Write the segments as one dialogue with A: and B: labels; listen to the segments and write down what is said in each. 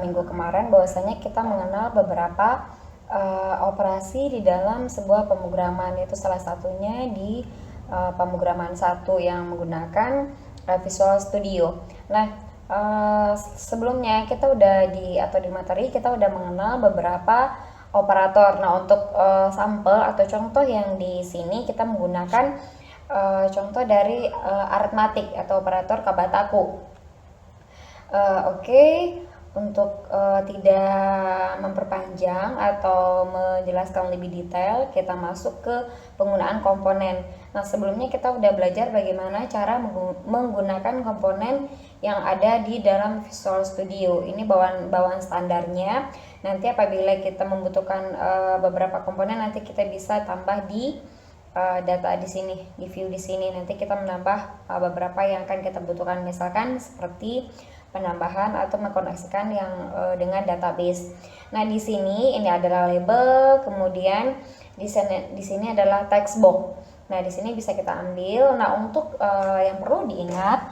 A: minggu kemarin bahwasanya kita mengenal beberapa operasi di dalam sebuah pemrograman, yaitu salah satunya di pemrograman 1 yang menggunakan Visual Studio. Nah, sebelumnya kita udah di materi kita udah mengenal beberapa operator. Nah, untuk sampel atau contoh yang di sini kita menggunakan contoh dari aritmatik atau operator Kabataku. Oke, untuk tidak memperpanjang atau menjelaskan lebih detail, kita masuk ke penggunaan komponen. Nah, sebelumnya kita udah belajar bagaimana cara menggunakan komponen yang ada di dalam Visual Studio. Ini bawaan standarnya. Nanti apabila kita membutuhkan beberapa komponen, nanti kita bisa tambah di data di sini, di view di sini. Nanti kita menambah beberapa yang akan kita butuhkan, misalkan seperti penambahan atau mengkoneksikan yang dengan database. Nah, di sini ini adalah label, kemudian di sini adalah text box. Nah, di sini bisa kita ambil. Nah, untuk yang perlu diingat,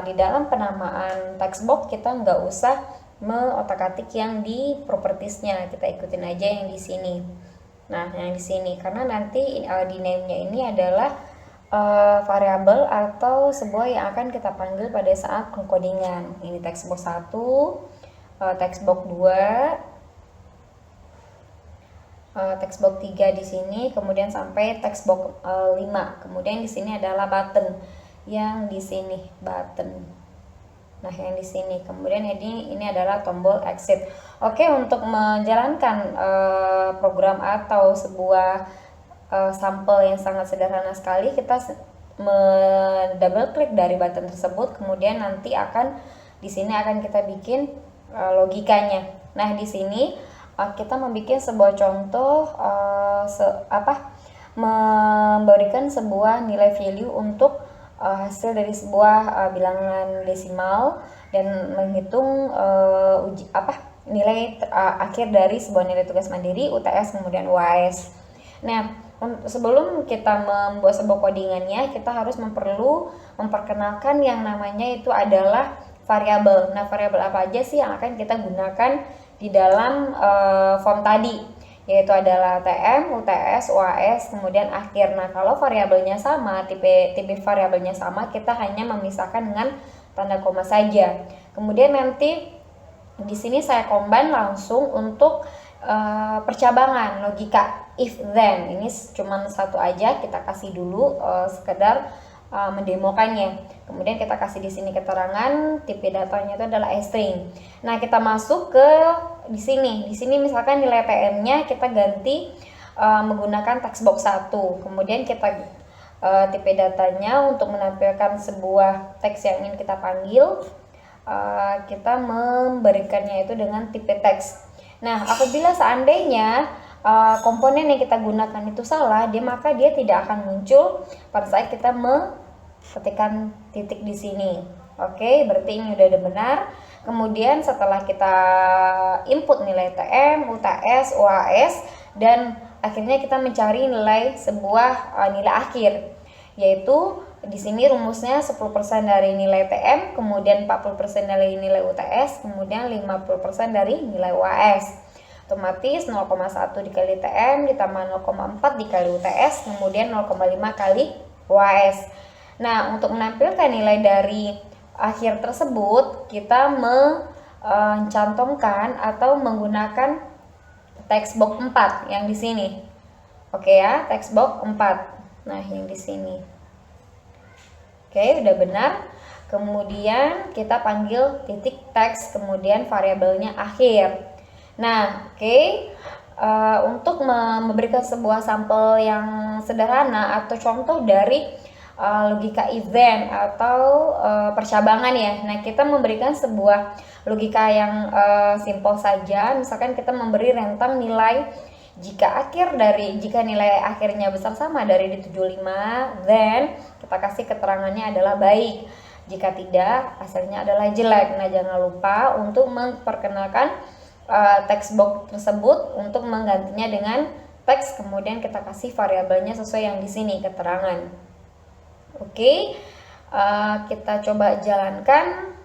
A: di dalam penamaan text box kita nggak usah mengotak-atik yang di propertiesnya, kita ikutin aja yang di sini. Nah, yang di sini karena nanti di name-nya ini adalah variabel atau sebuah yang akan kita panggil pada saat pengkodingan. Ini textbox 1, textbox 2, textbox 3 di sini, kemudian sampai textbox 5. Kemudian di sini adalah button. Yang di sini button. Nah, yang di sini. Kemudian ini adalah tombol exit. Oke, untuk menjalankan program atau sebuah sampel yang sangat sederhana sekali, kita double klik dari button tersebut, kemudian nanti di sini akan kita bikin logikanya. Nah, di sini kita membuat sebuah contoh memberikan sebuah nilai value untuk hasil dari sebuah bilangan desimal dan menghitung nilai akhir dari sebuah nilai tugas mandiri, UTS, kemudian UAS. Nah, sebelum kita membuat sebuah codingannya, kita harus memperkenalkan yang namanya itu adalah variabel. Nah, variabel apa aja sih yang akan kita gunakan di dalam form tadi, yaitu adalah TM, UTS, UAS, kemudian akhir. Nah, kalau variabelnya sama, tipe variabelnya sama, kita hanya memisahkan dengan tanda koma saja. Kemudian nanti di sini saya combine langsung untuk percabangan logika if then. Ini cuma satu aja, kita kasih dulu sekedar mendemokannya. Kemudian kita kasih di sini keterangan tipe datanya itu adalah string. Nah, kita masuk ke di sini. Di sini misalkan nilai TM-nya kita ganti menggunakan textbox 1. Kemudian kita tipe datanya untuk menampilkan sebuah teks yang ingin kita panggil, kita memberikannya itu dengan tipe teks. Nah, apabila seandainya komponen yang kita gunakan itu salah, maka dia tidak akan muncul pada saat kita ketikkan titik di sini. Oke, berarti ini udah benar. Kemudian setelah kita input nilai TM, UTS, UAS, dan akhirnya kita mencari sebuah nilai akhir, yaitu di sini rumusnya 10% dari nilai TM, kemudian 40% dari nilai UTS, kemudian 50% dari nilai UAS. Otomatis 0,1 dikali TM ditambah 0,4 dikali UTS, kemudian 0,5 kali UAS. Nah, untuk menampilkan nilai dari akhir tersebut, kita mencantumkan atau menggunakan textbox 4 yang di sini. Oke ya, textbox 4. Nah, yang di sini. Oke, udah benar. Kemudian kita panggil titik teks, kemudian variabelnya akhir. Nah, oke. Untuk memberikan sebuah sampel yang sederhana atau contoh dari logika event atau percabangan ya. Nah, kita memberikan sebuah logika yang simpel saja. Misalkan kita memberi rentang nilai jika nilai akhirnya besar sama dari 75, then kita kasih keterangannya adalah baik. Jika tidak, hasilnya adalah jelek. Nah, jangan lupa untuk memperkenalkan text box tersebut untuk menggantinya dengan teks, kemudian kita kasih variabelnya sesuai yang di sini keterangan. Oke, kita coba jalankan.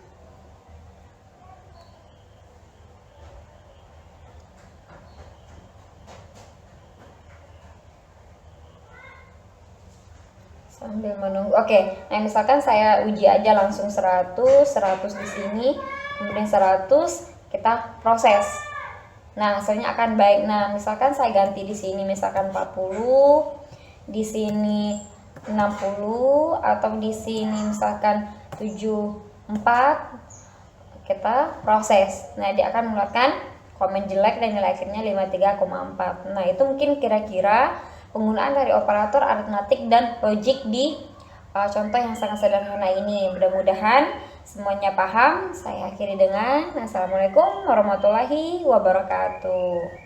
A: Sambil menunggu. Oke, nah misalkan saya uji aja langsung 100 di sini, kemudian 100 kita proses. Nah, hasilnya akan baik. Nah, misalkan saya ganti di sini misalkan 40, di sini 60 atau di sini misalkan 74, kita proses. Nah, dia akan mengeluarkan komen jelek dan nilai akhirnya 53,4. Nah, itu mungkin kira-kira penggunaan dari operator aritmatik dan logik di contoh yang sangat sederhana ini. Mudah-mudahan semuanya paham. Saya akhiri dengan Assalamualaikum warahmatullahi wabarakatuh.